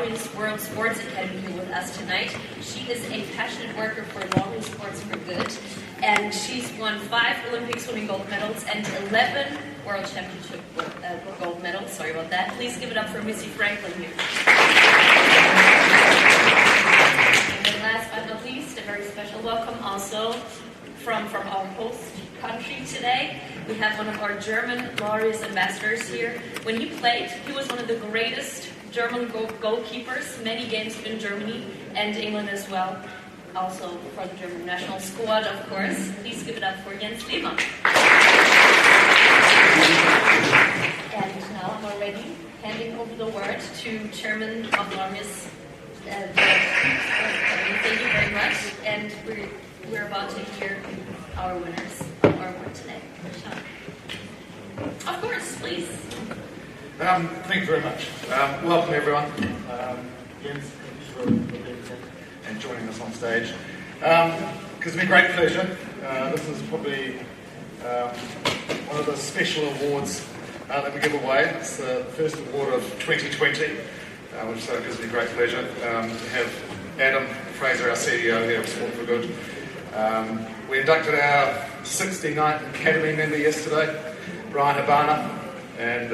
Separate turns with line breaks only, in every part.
Laureus Sports Academy here with us tonight. She is a passionate worker for Laureus Sports for Good, and she's won 5 Olympic swimming gold medals and 11 World Championship gold medals. Sorry about that. Please give it up for Missy Franklin here. And then last but not least, a very special welcome also from our host country today. We have one of our German Laureus ambassadors here. When he played, he was one of the greatest German goalkeepers, many games in Germany and England as well. Also for the German national squad, of course. Please give it up for Jens Lehmann. And now I'm already handing over the word to Chairman of Laureus. Thank you very much. And we're about to hear our winners of our award today. Sean. Of course, please.
Thank you very much. Welcome everyone. Jens, thank you for being here and joining us on stage. Gives me great pleasure. This is probably one of the special awards that we give away. It's the first award of 2020, which gives me great pleasure to have Adam Fraser, our CEO here of Sport for Good. We inducted our 69th Academy member yesterday, Brian Habana, and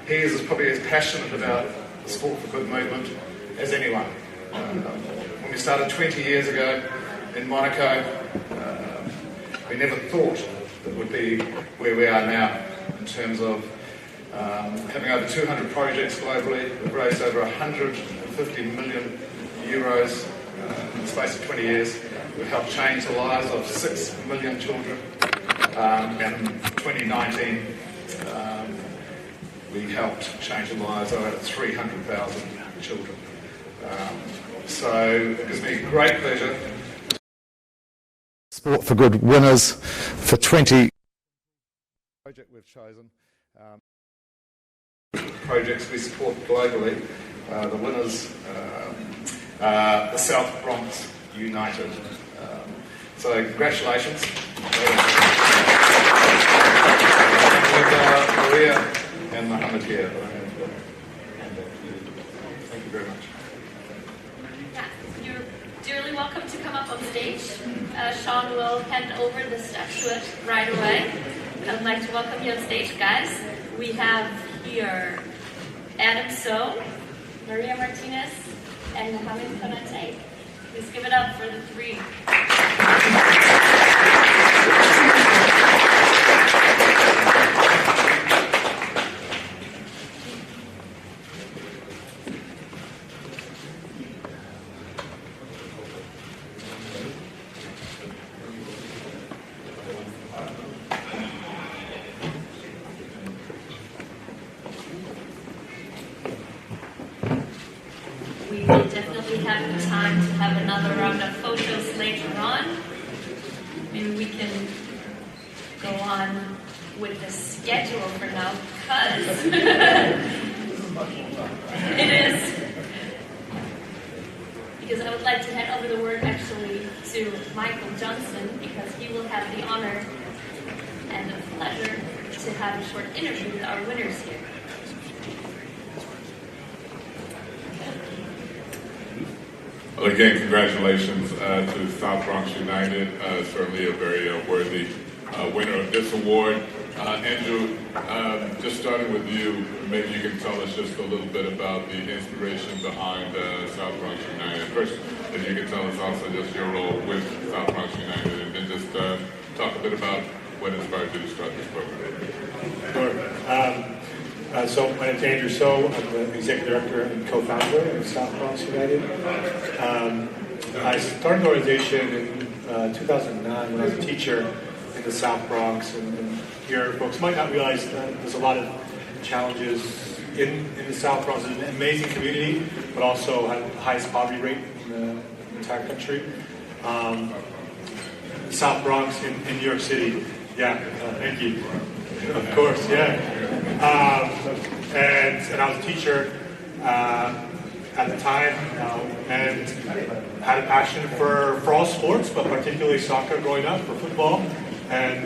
he is probably as passionate about the Sport for Good movement as anyone. When we started 20 years ago in Monaco, we never thought that would be where we are now in terms of having over 200 projects globally. We've raised over 150 million euros in the space of 20 years. We've helped change the lives of 6 million children. In 2019, we helped change the lives of over 300,000 children. So it gives me great pleasure. Sport for Good winners for 20 project we've chosen. Projects we support globally. The winners, the South Bronx United. So congratulations. Maria and Mohammed here. Thank you very much.
Yeah, you're dearly welcome to come up on stage. Sean will hand over the statuette right away. I would like to welcome you on stage, guys. We have here Adam So, Maria Martinez, and Mohammed Konate. Please give it up for the 3. We will definitely have the time to have another round of photos later on. Maybe we can go on with the schedule for now, because it is. Because I would like to hand over the word actually to Michael Johnson, because he will have the honor and the pleasure to have a short interview with our winners here.
Well, again, congratulations to South Bronx United, certainly a very worthy winner of this award. Andrew, just starting with you, maybe you can tell us just a little bit about the inspiration behind South Bronx United. First, if you can tell us also just your role with South Bronx United, and then just talk a bit about what inspired you to start this program.
Sure. So my name is Andrew So. I'm the executive director and co-founder of South Bronx United. I started the organization in 2009 when I was a teacher in the South Bronx. And here, folks might not realize that there's a lot of challenges in the South Bronx. It's an amazing community, but also has the highest poverty rate in the entire country. South Bronx in New York City. Yeah, thank you. Of course, yeah. And I was a teacher at the time, and had a passion for all sports, but particularly soccer growing up, for football. And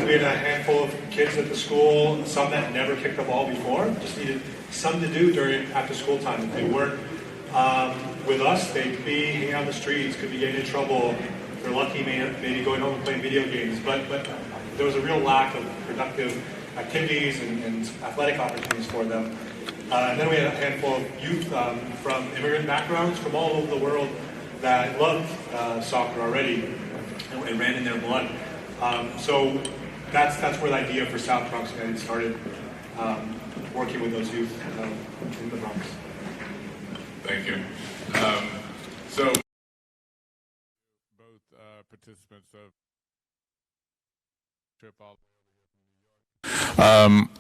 we had a handful of kids at the school, some that never kicked a ball before, just needed something to do during after school time. If they weren't with us, they'd be hanging out on the streets, could be getting in trouble. If they're lucky, maybe going home and playing video games. But there was a real lack of productive activities and athletic opportunities for them. And then we had a handful of youth from immigrant backgrounds from all over the world that loved soccer already and ran in their blood. So that's where the idea for South Bronx United started, working with those youth in the Bronx.
Thank you. So both participants of trip all.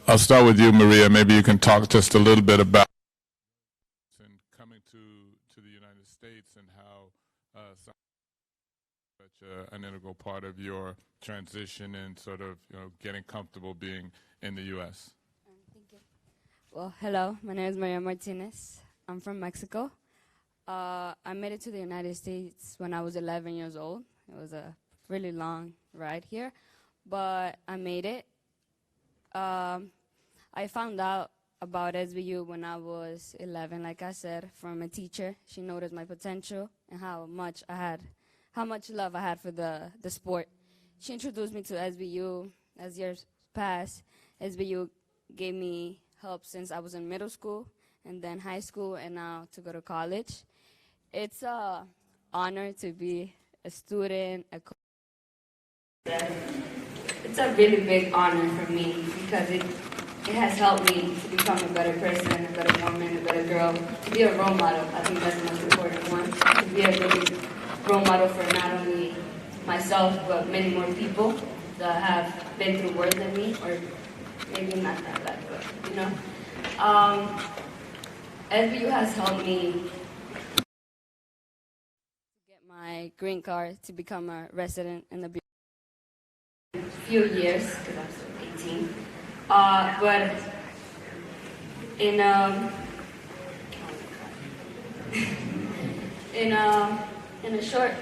I'll start with you, Maria. Maybe you can talk just a little bit about coming to the United States and how such an integral part of your transition and sort of getting comfortable being in the U.S.
Thank you. Well, hello. My name is Maria Martinez. I'm from Mexico. I made it to the United States when I was 11 years old. It was a really long ride here, but I made it. I found out about SBU when I was 11, like I said, from a teacher. She noticed my potential and how much love I had for the sport. She introduced me to SBU. As years passed, SBU gave me help since I was in middle school and then high school and now to go to college. It's an honor to be a student, It's a really big honor for me because it has helped me to become a better person, a better woman, a better girl, to be a role model. I think that's the most important one, to be a really role model for not only myself but many more people that have been through worse than me, or maybe not that bad, but SBU has helped me get my green card to become a resident in the few years, because I'm still 18. But in a short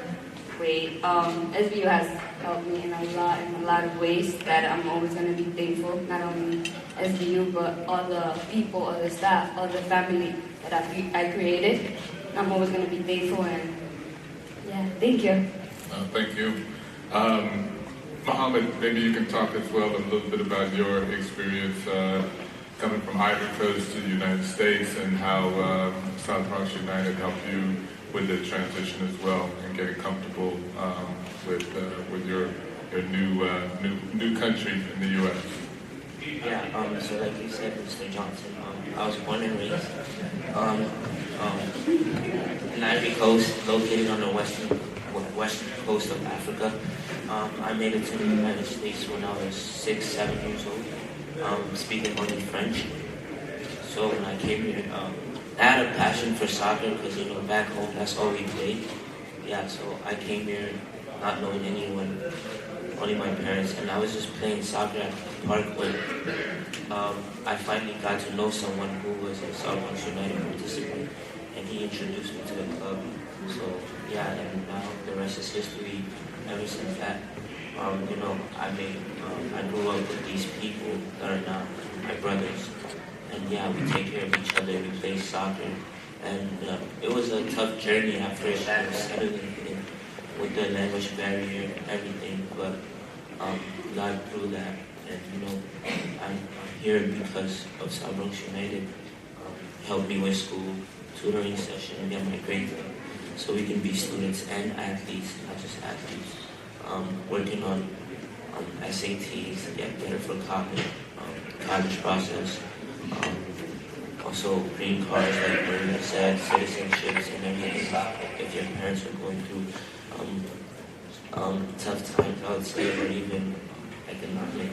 way, SBU has helped me in a lot of ways that I'm always going to be thankful. Not only SBU, but all the people, all the staff, all the family that I created. I'm always going to be thankful, and yeah, thank you.
Thank you. Mohammed, maybe you can talk as well a little bit about your experience coming from Ivory Coast to the United States and how South Bronx United helped you with the transition as well and getting comfortable with your new country in the U.S.
Yeah, so like you said, Mr. Johnson, I was born and raised in Ivory Coast, located on the western coast of Africa. I made it to the United States when I was 6, 7 years old, speaking only French. So when I came here, I had a passion for soccer because, back home, that's all we played. Yeah, so I came here not knowing anyone, only my parents, and I was just playing soccer at the park when I finally got to know someone who was a South Bronx United participant, and he introduced me to the club. So, yeah, and now the rest is history. Ever since that, I grew up with these people that are now my brothers. And yeah, we take care of each other, we play soccer. And it was a tough journey after that, settling in with the language barrier, everything. But God through that. And I'm here because of South Bronx United. Helped me with school, tutoring session, get my grades up. So we can be students and athletes, not just athletes. Working on SATs, get better for college process. Also green cards, like Maria said, citizenships and everything. If your parents are going through tough times, I would say, or even economic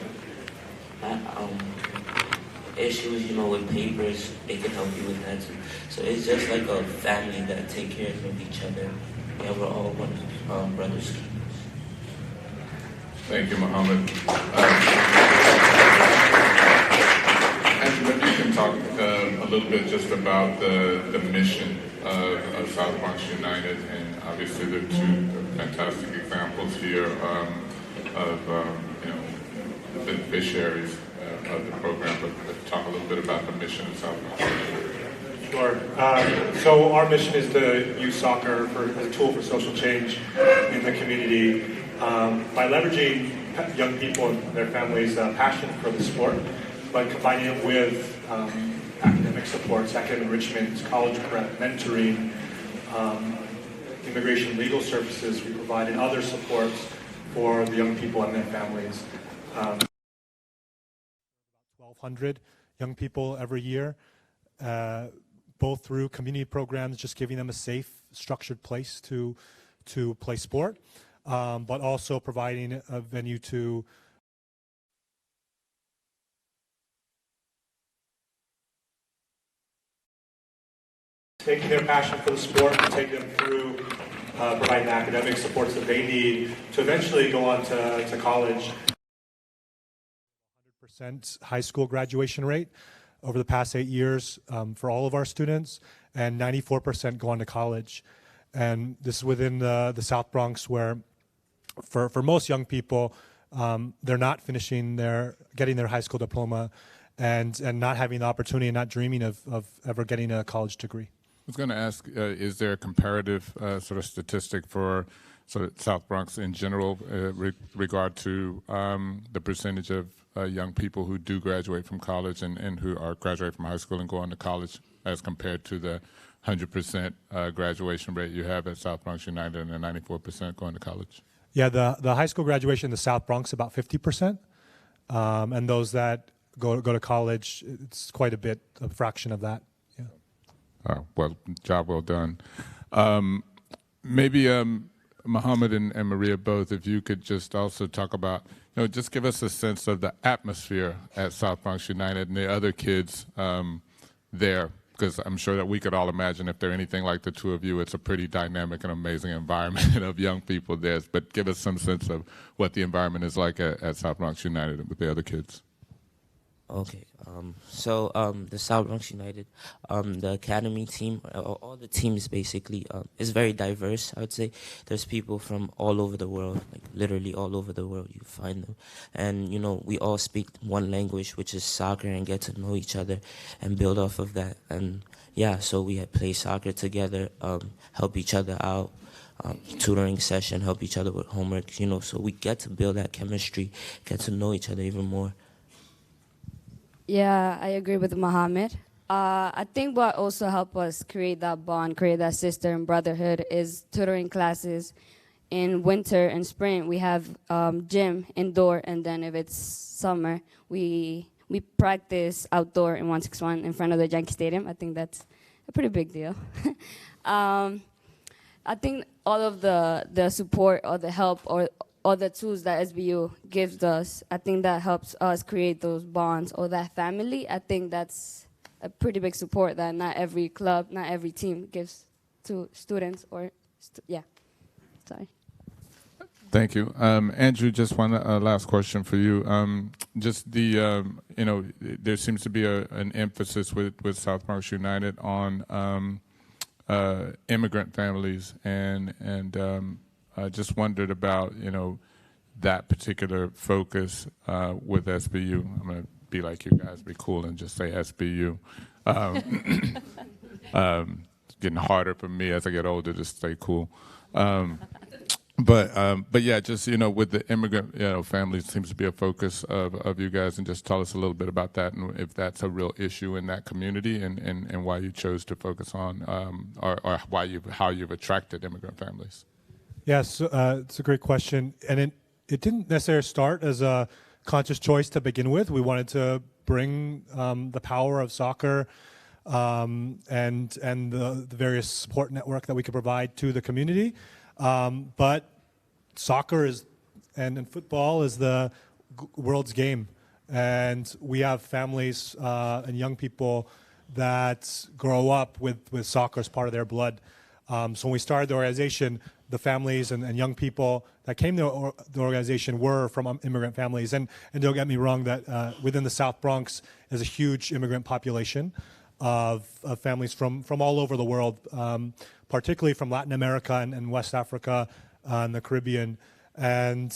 issues, with papers, they can help you with that too. So it's just like a family that take care of each other. Yeah, we're all one brothers.
Thank you, Mohammed. And maybe you can talk a little bit just about the mission of South Bronx United, and obviously the two fantastic examples here of beneficiaries the program, but talk a little bit about the mission of South Bronx.
Sure. So our mission is to use soccer as a tool for social change in the community by leveraging young people and their families' passion for the sport, but combining it with academic supports, academic enrichment, college prep, mentoring, immigration legal services we provide, and other supports for the young people and their families. 1,200 young people every year, both through community programs, just giving them a safe, structured place to play sport, but also providing a venue to taking their passion for the sport and take them through providing the academic supports that they need to eventually go on to college. 100% high school graduation rate over the past 8 years for all of our students, and 94% go on to college. And this is within the South Bronx, where for most young people, they're not getting their high school diploma and not having the opportunity and not dreaming of ever getting a college degree.
I was going to ask, is there a comparative sort of statistic for sort of South Bronx in general regard to the percentage of young people who do graduate from college and who are graduate from high school and go on to college as compared to the 100% graduation rate you have at South Bronx United and the 94% going to college? Yeah,
the high school graduation in the South Bronx about 50%, and those that go to college, it's quite a fraction of that. Yeah.
Well, job well done. Maybe Muhammad and Maria both, if you could just also talk about, just give us a sense of the atmosphere at South Bronx United and the other kids there, because I'm sure that we could all imagine if they're anything like the two of you, it's a pretty dynamic and amazing environment of young people there. But give us some sense of what the environment is like at South Bronx United with the other kids.
Okay, so the South Bronx United, the academy team, all the teams basically is very diverse, I would say. There's people from all over the world, like literally all over the world you find them. And, we all speak one language, which is soccer, and get to know each other and build off of that. And yeah, so we had play soccer together, help each other out. Tutoring session, help each other with homework, so we get to build that chemistry, get to know each other even more.
Yeah, I agree with Mohammed. I think what also helped us create that bond, create that sister and brotherhood is tutoring classes. In winter and spring, we have gym indoor, and then if it's summer, we practice outdoor in 161 in front of the Yankee Stadium. I think that's a pretty big deal. I think all of the support or the help or the tools that SBU gives us, I think that helps us create those bonds or that family. I think that's a pretty big support that not every club, not every team gives to students or, sorry.
Thank you. Andrew, just one last question for you. Just the, there seems to be an emphasis with South Bronx United on immigrant families, and I just wondered about, that particular focus with SBU. I'm going to be like you guys, be cool and just say SBU. It's getting harder for me as I get older to stay cool. But yeah, just, with the immigrant, families seems to be a focus of you guys, and just tell us a little bit about that and if that's a real issue in that community and why you chose to focus on, or how you've attracted immigrant families.
Yes, it's a great question, and it didn't necessarily start as a conscious choice to begin with. We wanted to bring the power of soccer and the various support network that we could provide to the community. But soccer and football is the world's game, and we have families and young people that grow up with soccer as part of their blood. So when we started the organization, the families and young people that came to the organization were from immigrant families. And don't get me wrong, that within the South Bronx is a huge immigrant population of families from all over the world, particularly from Latin America and West Africa and the Caribbean. And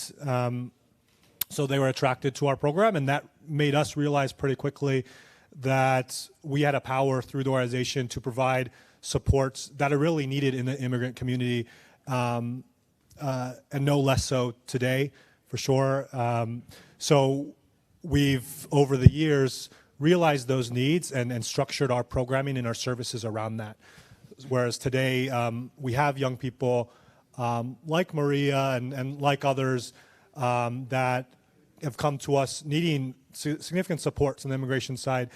So they were attracted to our program, and that made us realize pretty quickly that we had a power through the organization to provide supports that are really needed in the immigrant community, and no less so today, for sure. So we've, over the years, realized those needs and structured our programming and our services around that. Whereas today, we have young people like Maria and like others that have come to us needing significant supports on the immigration side,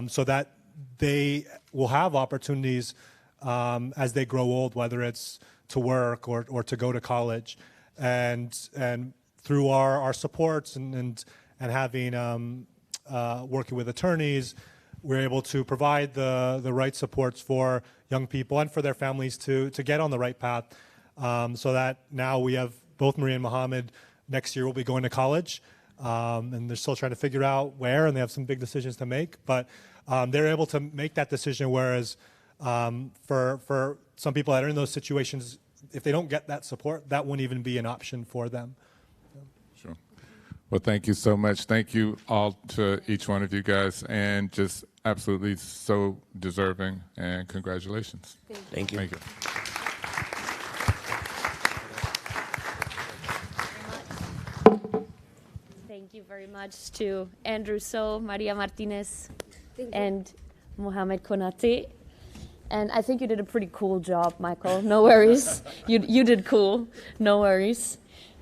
so that they will have opportunities as they grow old, whether it's to work or to go to college. And through our supports and having working with attorneys, we're able to provide the right supports for young people and for their families to get on the right path, so that now we have both Maria and Mohammed next year will be going to college, and they're still trying to figure out where, and they have some big decisions to make, but they're able to make that decision, whereas for some people that are in those situations, if they don't get that support, that wouldn't even be an option for them.
Sure. Well, thank you so much. Thank you all to each one of you guys, and just absolutely so deserving, and congratulations.
Thank you.
Thank you.
Thank you very much to Andrew So, Maria Martinez, and Mohamed Konate. And I think you did a pretty cool job, Michael. No worries. You did cool. No worries.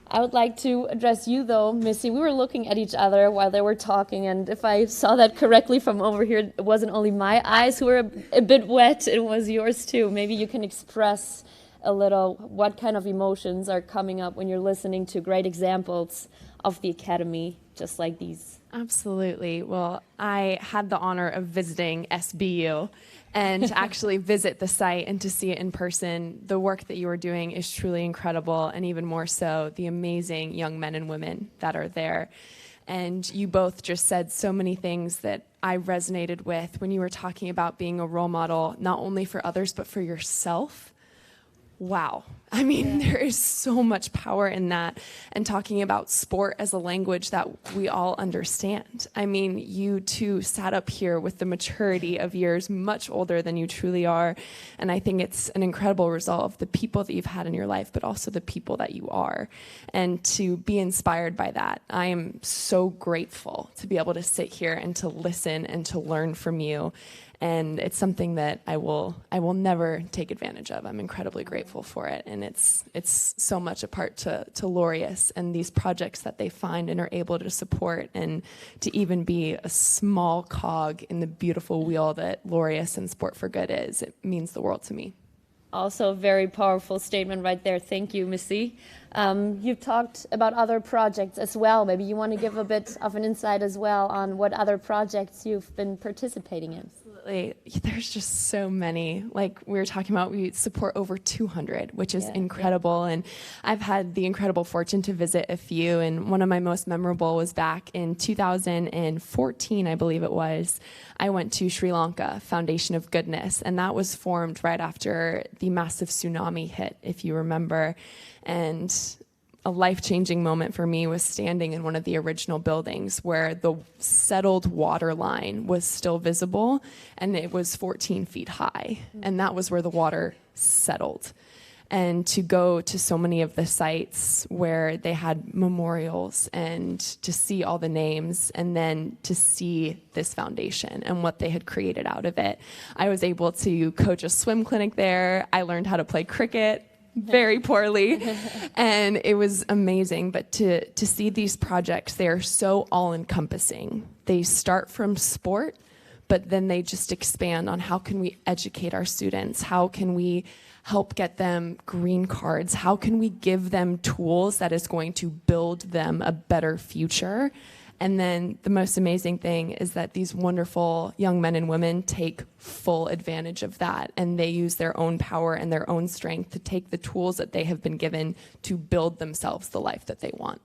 I would like to address you, though, Missy. We were looking at each other while they were talking, and if I saw that correctly from over here, it wasn't only my eyes who were a bit wet, it was yours, too. Maybe you can express a little what kind of emotions are coming up when you're listening to great examples of the Academy, just like these.
Absolutely. Well, I had the honor of visiting SBU and to actually visit the site and to see it in person. The work that you are doing is truly incredible, and even more so, the amazing young men and women that are there. And you both just said so many things that I resonated with when you were talking about being a role model, not only for others, but for yourself. Wow. I mean, there is so much power in that, and talking about sport as a language that we all understand. I mean, you two sat up here with the maturity of years much older than you truly are, and I think it's an incredible result of the people that you've had in your life, but also the people that you are. And to be inspired by that, I am so grateful to be able to sit here and to listen and to learn from you. And it's something that I will never take advantage of. I'm incredibly grateful for it, and it's so much a part to Laureus and these projects that they find and are able to support, and to even be a small cog in the beautiful wheel that Laureus and Sport for Good is. It means the world to me.
Also a very powerful statement right there. Thank you, Missy. You've talked about other projects as well. Maybe you want to give a bit of an insight as well on what other projects you've been participating in.
There's just so many. Like we were talking about, we support over 200, which is incredible. And I've had the incredible fortune to visit a few. And one of my most memorable was back in 2014, I believe it was. I went to Sri Lanka, Foundation of Goodness. And that was formed right after the massive tsunami hit, if you remember. And a life-changing moment for me was standing in one of the original buildings where the settled water line was still visible, and it was 14 feet high, and that was where the water settled. And to go to so many of the sites where they had memorials and to see all the names, and then to see this foundation and what they had created out of it. I was able to coach a swim clinic there. I learned how to play cricket very poorly, and it was amazing. But to see these projects, they are so all-encompassing. They start from sport, but then they just expand on how can we educate our students, how can we help get them green cards, how can we give them tools that is going to build them a better future. And then the most amazing thing is that these wonderful young men and women take full advantage of that, and they use their own power and their own strength to take the tools that they have been given to build themselves the life that they want.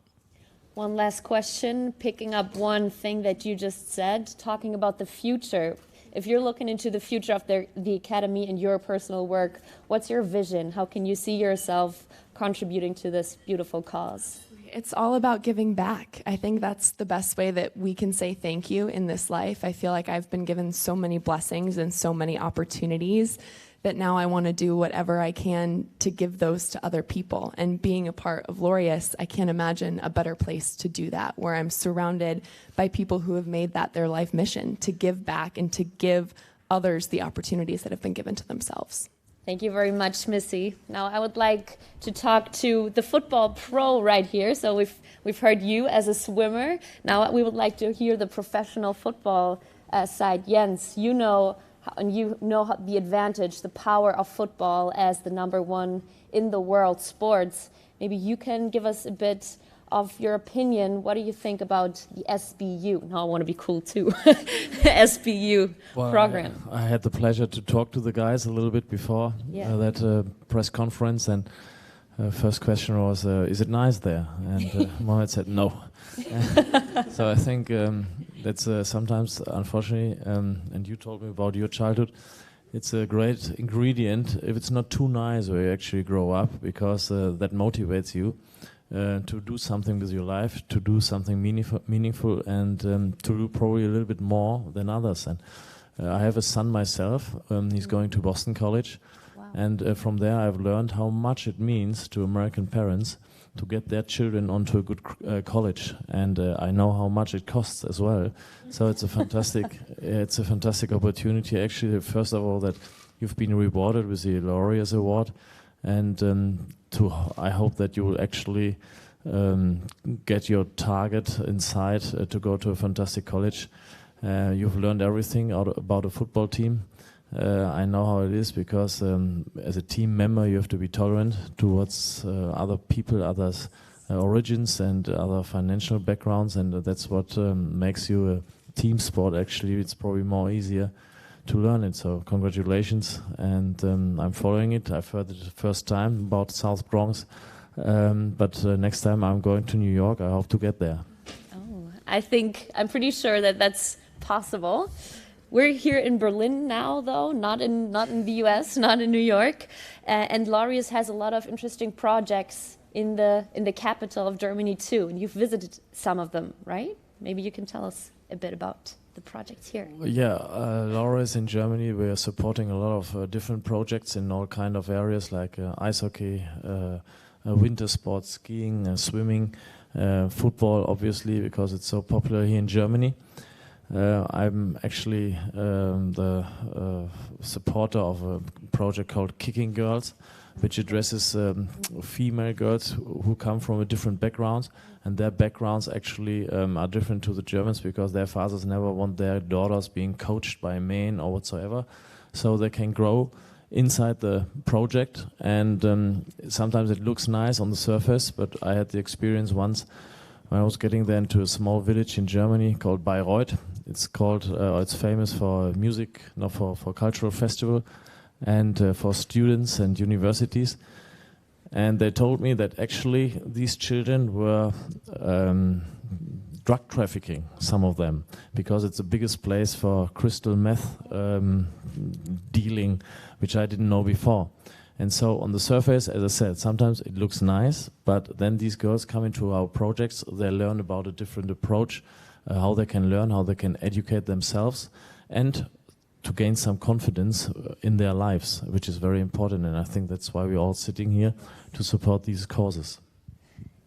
One last question, picking up one thing that you just said, talking about the future. If you're looking into the future of the Academy and your personal work, what's your vision? How can you see yourself contributing to this beautiful cause?
It's all about giving back. I think that's the best way that we can say thank you in this life. I feel like I've been given so many blessings and so many opportunities that now I want to do whatever I can to give those to other people. And being a part of Laureus, I can't imagine a better place to do that, where I'm surrounded by people who have made that their life mission, to give back and to give others the opportunities that have been given to themselves.
Thank you very much, Missy. Now I would like to talk to the football pro right here. So we've heard you as a swimmer. Now we would like to hear the professional football side. Jens, you know the advantage, the power of football as the #1 in the world sports. Maybe you can give us a bit of your opinion. What do you think about the SBU? Now I want to be cool too. SBU program.
I had the pleasure to talk to the guys a little bit before that press conference, and first question was, is it nice there? And Mohamed said no. So I think that's sometimes, unfortunately, and you told me about your childhood, it's a great ingredient if it's not too nice where you actually grow up, because that motivates you to do something with your life, to do something meaningful, and to do probably a little bit more than others. And I have a son myself. He's going to Boston College. Wow. And from there I've learned how much it means to American parents to get their children onto a good college. And I know how much it costs as well. So it's a fantastic opportunity. Actually, first of all, that you've been rewarded with the Laureus Award. And I hope that you will actually get your target inside to go to a fantastic college. You've learned everything about a football team. I know how it is, because as a team member you have to be tolerant towards other people, others' origins and other financial backgrounds, and that's what makes you a team sport. Actually, it's probably more easier to learn it. So congratulations, and I'm following it. I've heard it the first time about South Bronx, but next time I'm going to New York, I hope to get there.
Oh, I'm pretty sure that that's possible. We're here in Berlin now, though, not in the US, not in New York, and Laureus has a lot of interesting projects in the capital of Germany too, and you've visited some of them, right? Maybe you can tell us a bit about the projects here.
Yeah, Laureus in Germany, we are supporting a lot of different projects in all kind of areas, like ice hockey, winter sports, skiing, swimming, football, obviously, because it's so popular here in Germany. I'm actually the supporter of a project called Kicking Girls, which addresses female girls who come from a different background, and their backgrounds actually are different to the Germans, because their fathers never want their daughters being coached by men or whatsoever, so they can grow inside the project. And sometimes it looks nice on the surface, but I had the experience once when I was getting there into a small village in Germany called Bayreuth. It's famous for music, for cultural festival, and for students and universities. And they told me that actually these children were drug trafficking, some of them, because it's the biggest place for crystal meth dealing, which I didn't know before. And so on the surface, as I said, sometimes it looks nice, but then these girls come into our projects, they learn about a different approach, how they can learn, how they can educate themselves, and to gain some confidence in their lives, which is very important. And I think that's why we're all sitting here, to support these causes.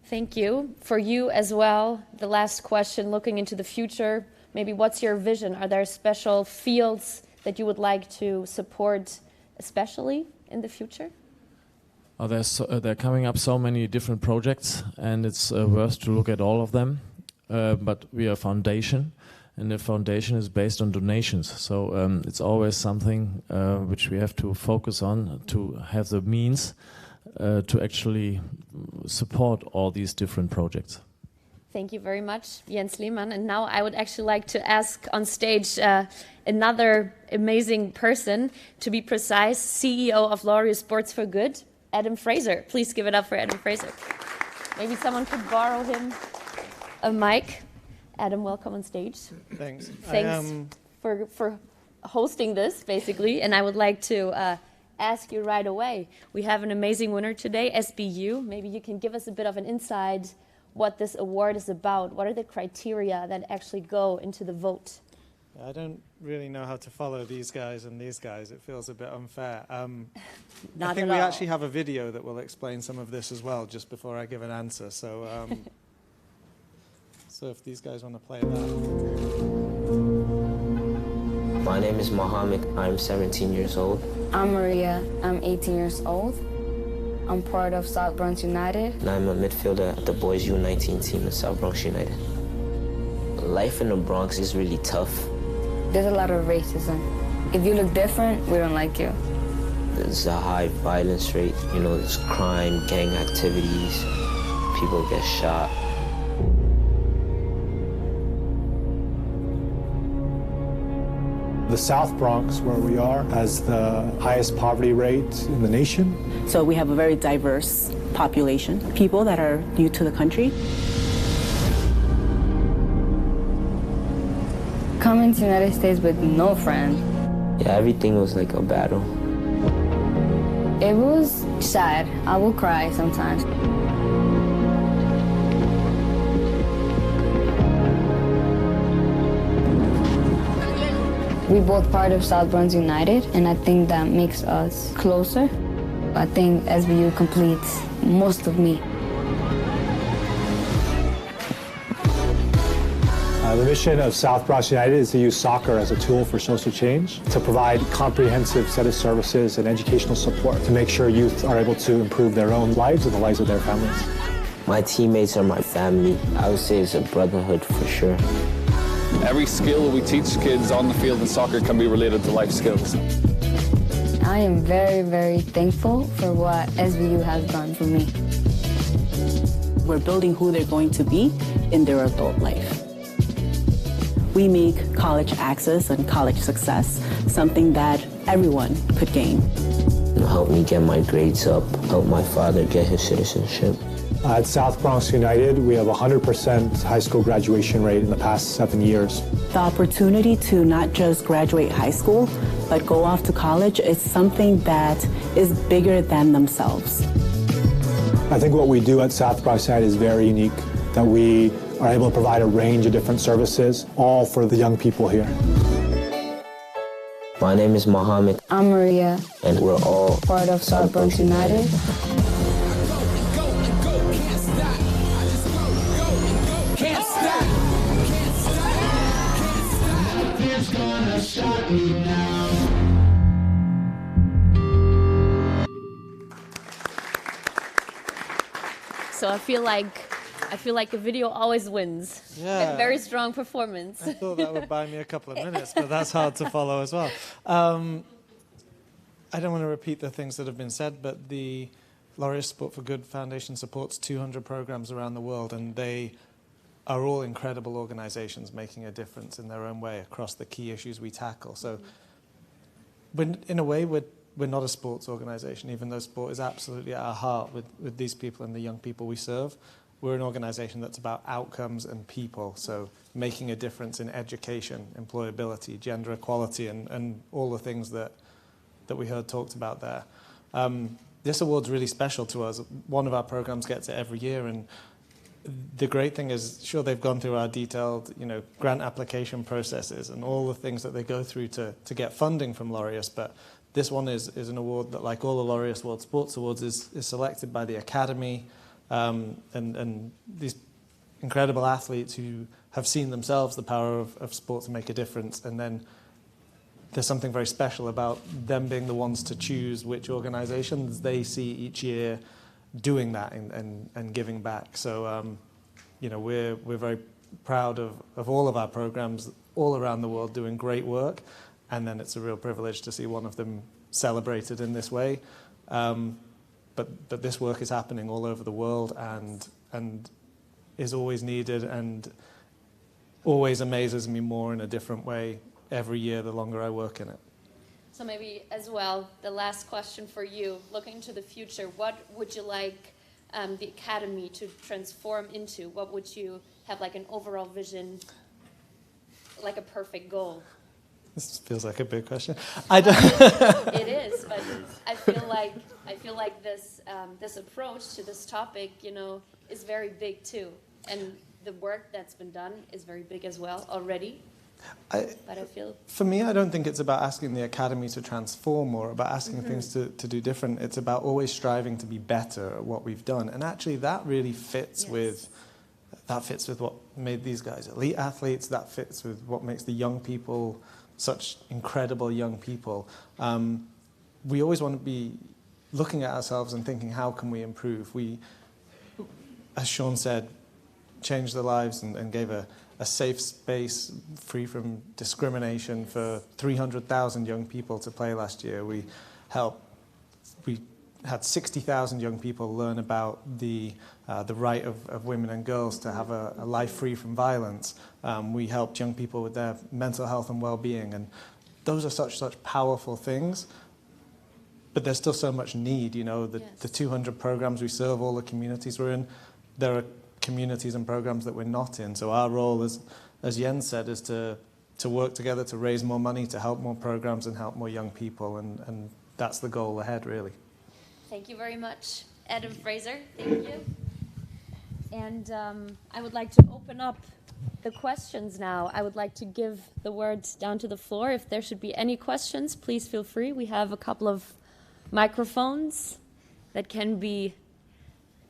Thank you. For you as well, the last question, looking into the future, maybe what's your vision? Are there special fields that you would like to support, especially in the future?
There are coming up so many different projects, and it's worth to look at all of them. But we are a foundation, and the foundation is based on donations. So it's always something which we have to focus on, to have the means to actually support all these different projects.
Thank you very much, Jens Lehmann. And now I would actually like to ask on stage another amazing person, to be precise, CEO of Laureus Sports for Good, Adam Fraser. Please give it up for Adam Fraser. Maybe someone could borrow him a mic. Adam, welcome on stage.
Thanks.
Thanks for hosting this, basically. And I would like to ask you right away. We have an amazing winner today, SBU. Maybe you can give us a bit of an insight.
what this award is about? What are the criteria that actually go into the vote?
I don't really know how to follow these guys and these guys. It feels a bit unfair. I think we actually have a video that will explain some of this as well, just before I give an answer. So, so if these guys want to play that.
My name is Mohammed. I'm 17 years old.
I'm Maria. I'm 18 years old. I'm part of South Bronx United.
And I'm a midfielder at the boys U19 team of South Bronx United. Life in the Bronx is really tough.
There's a lot of racism. If you look different, we don't like you.
There's a high violence rate. You know, there's crime, gang activities. People get shot.
The South Bronx, where we are, has the highest poverty rate in the nation.
So we have a very diverse population, people that are new to the country.
Coming to the United States with no friend.
Yeah, everything was like a battle.
It was sad. I will cry sometimes. We're both part of South Bronx United, and I think that makes us closer. I think SBU completes most of me.
The mission of South Bronx United is to use soccer as a tool for social change, to provide a comprehensive set of services and educational support to make sure youth are able to improve their own lives and the lives of their families.
My teammates are my family. I would say it's a brotherhood for sure.
Every skill that we teach kids on the field in soccer can be related to life skills.
I am very, very thankful for what SBU has done for me.
We're building who they're going to be in their adult life. We make college access and college success something that everyone could gain.
Help me get my grades up, help my father get his citizenship.
At South Bronx United, we have a 100% high school graduation rate in the past 7 years.
The opportunity to not just graduate high school, but go off to college is something that is bigger than themselves.
I think what we do at South Bronx United is very unique, that we are able to provide a range of different services, all for the young people here.
My name is Mohammed.
I'm Maria.
And we're all
part of South Bronx United.
So I feel like a video always wins.
Yeah.
Very strong performance.
I thought that would buy me a couple of minutes, but that's hard to follow as well. I don't want to repeat the things that have been said, but the Laureus Sport for Good Foundation supports 200 programs around the world, and they are all incredible organizations making a difference in their own way across the key issues we tackle. So in a way, we're not a sports organization, even though sport is absolutely at our heart with these people and the young people we serve. We're an organization that's about outcomes and people, so making a difference in education, employability, gender equality, and all the things that we heard talked about there. This award's really special to us. One of our programs gets it every year, and the great thing is, sure, they've gone through our detailed, grant application processes and all the things that they go through to get funding from Laureus, but this one is an award that, like all the Laureus Sports Awards, is selected by the Academy, and these incredible athletes who have seen themselves the power of sport to make a difference, and then there's something very special about them being the ones to choose which organizations they see each year doing that and giving back. So, we're very proud of all of our programs all around the world doing great work, and then it's a real privilege to see one of them celebrated in this way. But this work is happening all over the world and is always needed and always amazes me more in a different way every year the longer I work in it.
So maybe as well, the last question for you, looking to the future, what would you like the Academy to transform into? What would you have like an overall vision, like a perfect goal?
This feels like a big question.
It is, but I feel like this this approach to this topic, you know, is very big too. And the work that's been done is very big as well already. But I feel...
For me, I don't think it's about asking the academy to transform or about asking things to do different. It's about always striving to be better at what we've done. And actually that really fits with what made these guys elite athletes. That fits with what makes the young people such incredible young people. We always want to be looking at ourselves and thinking, how can we improve? We, as Sean said, changed their lives and gave a safe space free from discrimination for 300,000 young people to play last year. We had 60,000 young people learn about the right of women and girls to have a life free from violence. We helped young people with their mental health and well-being, and those are such powerful things. But there's still so much need, you know, the 200 programs we serve, all the communities we're in, there are communities and programs that we're not in. So our role, as Jens said, is to work together to raise more money, to help more programs and help more young people, and that's the goal ahead, really.
Thank you very much, Ed and Fraser. Thank you. And I would like to open up the questions now. I would like to give the words down to the floor. If there should be any questions, please feel free. We have a couple of microphones that can be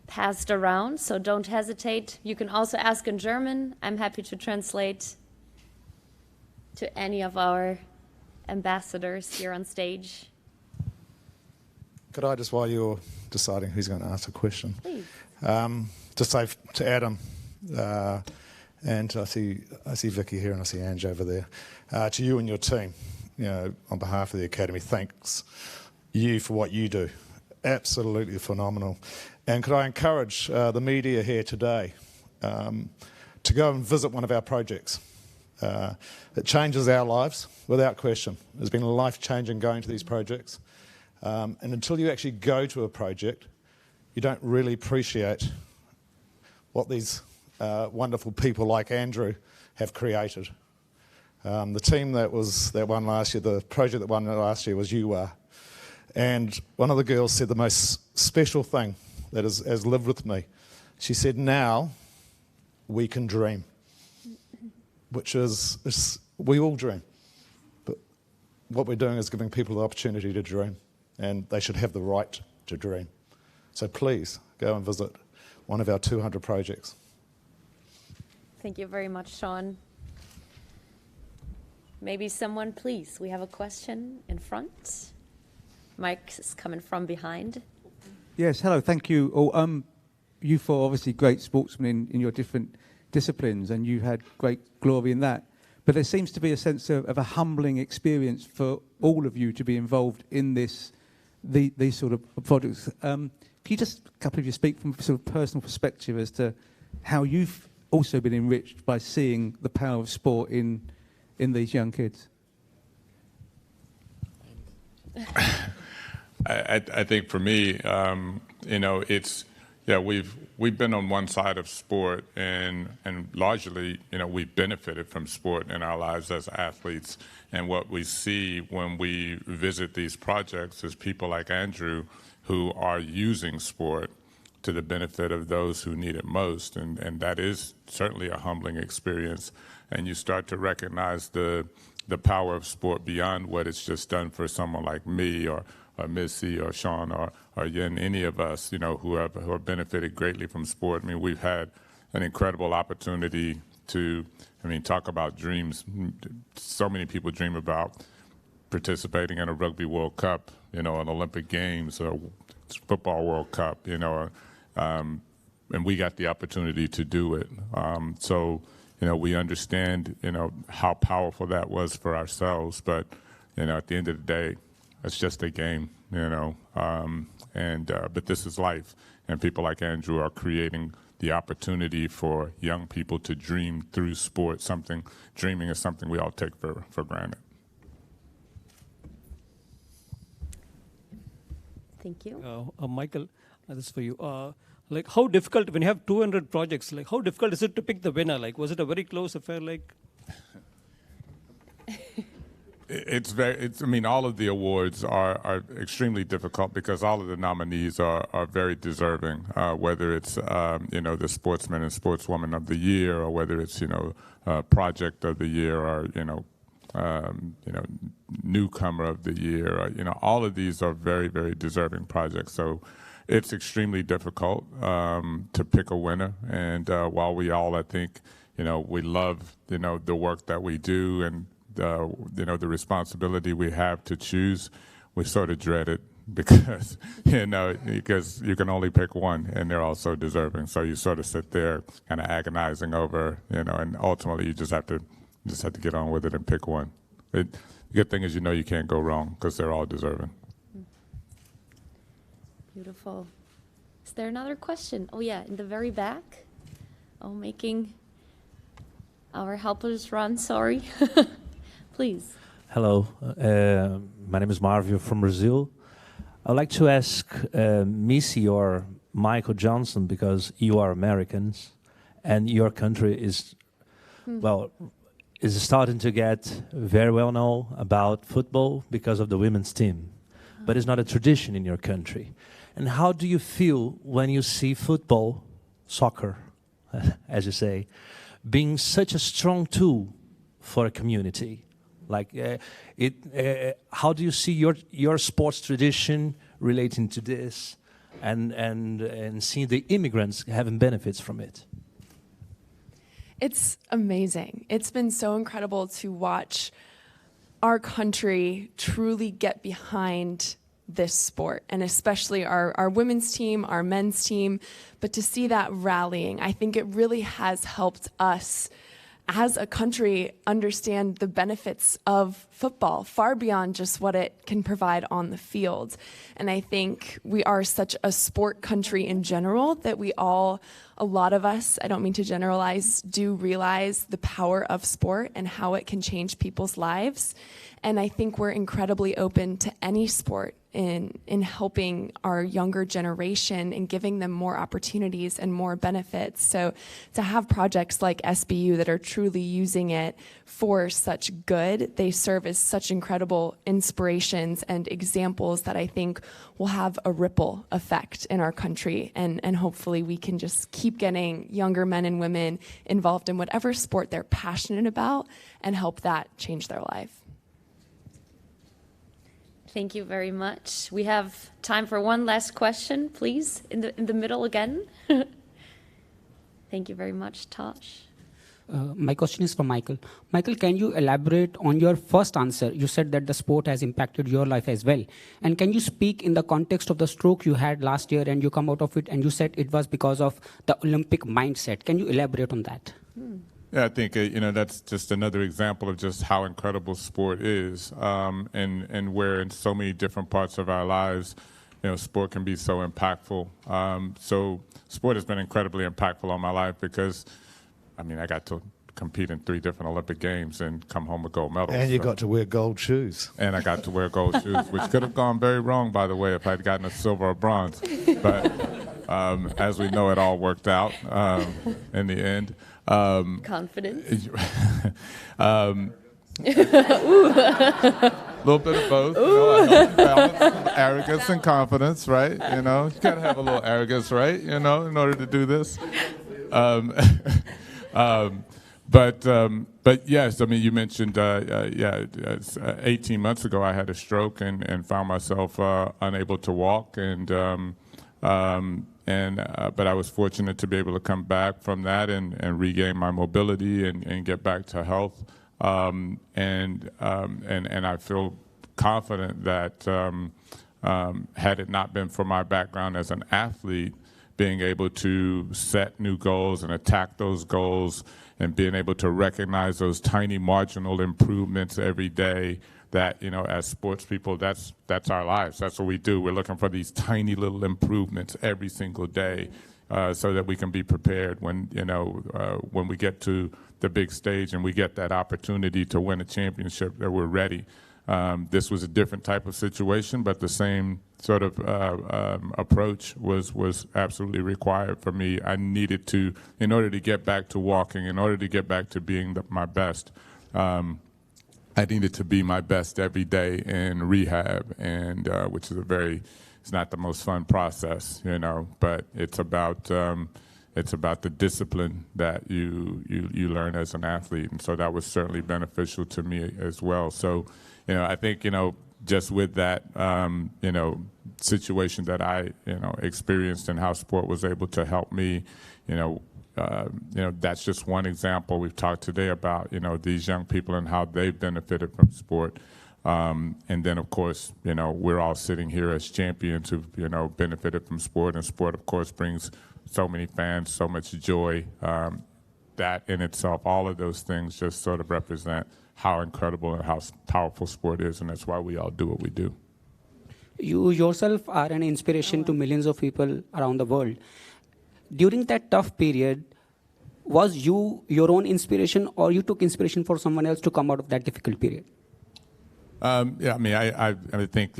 passed around, so don't hesitate. You can also ask in German. I'm happy to translate to any of our ambassadors here on stage.
Could I just, while you're deciding who's going to ask a question,
please,
just say to Adam, and I see Vicky here and I see Ange over there, to you and your team, you know, on behalf of the Academy, thanks you for what you do. Absolutely phenomenal. And could I encourage the media here today to go and visit one of our projects. It changes our lives, without question. It's been life-changing going to these projects. And until you actually go to a project, you don't really appreciate what these wonderful people like Andrew have created. The team that won last year, the project that won last year was UR. And one of the girls said the most special thing that has lived with me. She said, now we can dream, which is we all dream. But what we're doing is giving people the opportunity to dream, and they should have the right to dream. So please go and visit one of our 200 projects.
Thank you very much, Sean. Maybe someone, please. We have a question in front. Mike is coming from behind.
Yes, hello, thank you. Oh, you four obviously great sportsmen in your different disciplines, and you had great glory in that. But there seems to be a sense of a humbling experience for all of you to be involved in these sort of projects. Can you just, a couple of you, speak from sort of personal perspective as to how you've also been enriched by seeing the power of sport in these young kids?
I think for me, you know, we've been on one side of sport, and largely, you know, we've benefited from sport in our lives as athletes. And what we see when we visit these projects is people like Andrew who are using sport to the benefit of those who need it most, and that is certainly a humbling experience. And you start to recognize the power of sport beyond what it's just done for someone like me or Missy or Sean or Yen, any of us, you know, who have benefited greatly from sport. I mean, we've had an incredible opportunity to, talk about dreams. So many people dream about participating in a Rugby World Cup, you know, an Olympic Games, or Football World Cup, you know, and we got the opportunity to do it. So, you know, we understand, you know, how powerful that was for ourselves, but, you know, at the end of the day, it's just a game, you know, but this is life, and people like Andrew are creating the opportunity for young people to dream through sport. Dreaming is something we all take for granted.
Thank you.
Michael, this is for you. Like, how difficult, when you have 200 projects, like, how difficult is it to pick the winner? Like, was it a very close affair, like?
I mean, all of the awards are extremely difficult because all of the nominees are very deserving, whether it's, the Sportsman and Sportswoman of the Year, or whether it's, Project of the Year, or, Newcomer of the Year, or, all of these are very, very deserving projects. So it's extremely difficult to pick a winner. And while we all, I think, we love, the work that we do and the responsibility we have to choose, we sort of dread it because, because you can only pick one and they're all so deserving. So you sort of sit there kind of agonizing over, and ultimately you just have to get on with it and pick one. The good thing is, you can't go wrong because they're all deserving.
Beautiful. Is there another question? Oh yeah, in the very back. Oh, making our helpers run, sorry. Please.
Hello, my name is Marvio from Brazil. I'd like to ask Missy or Michael Johnson, because you are Americans and your country is, is starting to get very well known about football because of the women's team, but it's not a tradition in your country. And how do you feel when you see football, soccer, as you say, being such a strong tool for a community? Like, how do you see your sports tradition relating to this, and seeing the immigrants having benefits from it?
It's amazing. It's been so incredible to watch our country truly get behind this sport, and especially our women's team, our men's team. But to see that rallying, I think it really has helped us as a country understand the benefits of football far beyond just what it can provide on the field. And I think we are such a sport country in general that a lot of us, I don't mean to generalize, do realize the power of sport and how it can change people's lives. And I think we're incredibly open to any sport in helping our younger generation and giving them more opportunities and more benefits. So to have projects like SBU that are truly using it for such good, they serve as such incredible inspirations and examples that I think will have a ripple effect in our country. And hopefully we can just keep getting younger men and women involved in whatever sport they're passionate about and help that change their life.
Thank you very much. We have time for one last question, please, in the middle again. Thank you very much, Tosh.
My question is for Michael. Michael, can you elaborate on your first answer? You said that the sport has impacted your life as well. And can you speak in the context of the stroke you had last year and you come out of it and you said it was because of the Olympic mindset? Can you elaborate on that?
Yeah, I think that's just another example of just how incredible sport is, and where in so many different parts of our lives, sport can be so impactful. So sport has been incredibly impactful on my life because, I got to compete in 3 different Olympic Games and come home with gold medals.
And you got to wear gold shoes.
And I got to wear gold shoes, which could have gone very wrong, by the way, if I'd gotten a silver or bronze. But as we know, it all worked out in the end.
Confidence.
A little bit of both. Balance, arrogance and confidence, right? You got to have a little arrogance, right? In order to do this. But yes, you mentioned, 18 months ago I had a stroke and found myself unable to walk, but I was fortunate to be able to come back from that and regain my mobility and get back to health. And I feel confident that had it not been for my background as an athlete, being able to set new goals and attack those goals and being able to recognize those tiny marginal improvements every day, that, as sports people, that's our lives. That's what we do. We're looking for these tiny little improvements every single day, so that we can be prepared when we get to the big stage and we get that opportunity to win a championship, that we're ready. This was a different type of situation, but the same sort of approach was absolutely required for me. I needed to, in order to get back to walking, in order to get back to being my best, I needed to be my best every day in rehab, and which is it's not the most fun process, but it's about the discipline that you learn as an athlete, and so that was certainly beneficial to me as well. So, I think just with that situation that I experienced and how sport was able to help me, that's just one example. We've talked today about these young people and how they've benefited from sport. And then, of course, we're all sitting here as champions who've, benefited from sport. And sport, of course, brings so many fans, so much joy. That in itself, all of those things just sort of represent how incredible and how powerful sport is. And that's why we all do what we do.
You yourself are an inspiration to millions of people around the world. During that tough period, was you your own inspiration, or you took inspiration for someone else to come out of that difficult period?
I think,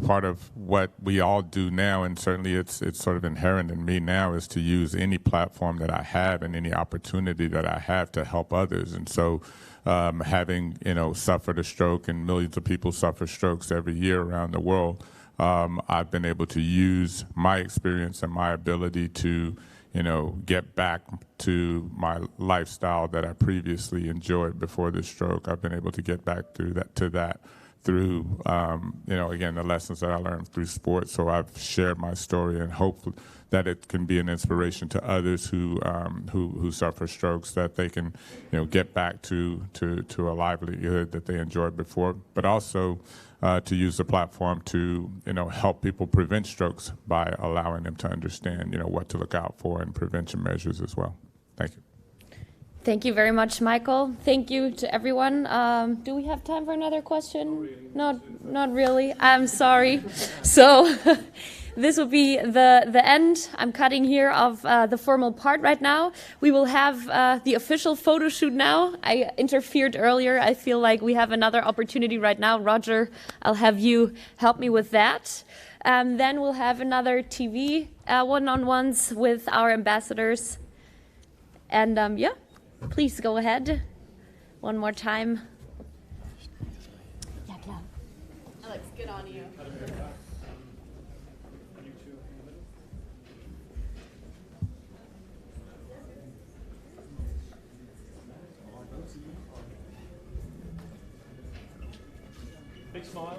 part of what we all do now, and certainly it's sort of inherent in me now, is to use any platform that I have and any opportunity that I have to help others. And so having, suffered a stroke, and millions of people suffer strokes every year around the world, I've been able to use my experience and my ability to get back to my lifestyle that I previously enjoyed before the stroke. I've been able to get back to that through, again, the lessons that I learned through sports. So I've shared my story and hope that it can be an inspiration to others who suffer strokes, that they can, get back to a livelihood that they enjoyed before, but also to use the platform to, help people prevent strokes by allowing them to understand, what to look out for and prevention measures as well. Thank you.
Thank you very much, Michael. Thank you to everyone. Do we have time for another question? Not really. I'm sorry. So this will be the end. I'm cutting here of the formal part right now. We will have the official photo shoot now. I interfered earlier. I feel like we have another opportunity right now. Roger, I'll have you help me with that. Then we'll have another TV one-on-ones with our ambassadors. And please go ahead. One more time. Ja, klar. Alex, good on you.
Big smiles.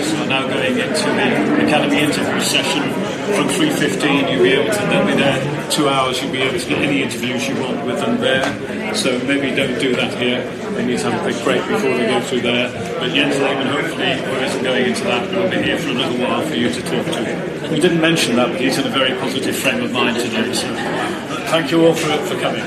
We're now going into the Academy interview session from 3:15. You'll be able to then be there 2 hours. You'll be able to get any interviews you want with them there. So maybe don't do that here. They need to have a quick break before they go through there. But Jens Lehmann, hopefully, isn't going into that. We'll be here for a little while for you to talk to. We didn't mention that, but he's in a very positive frame of mind today. So thank you all for coming.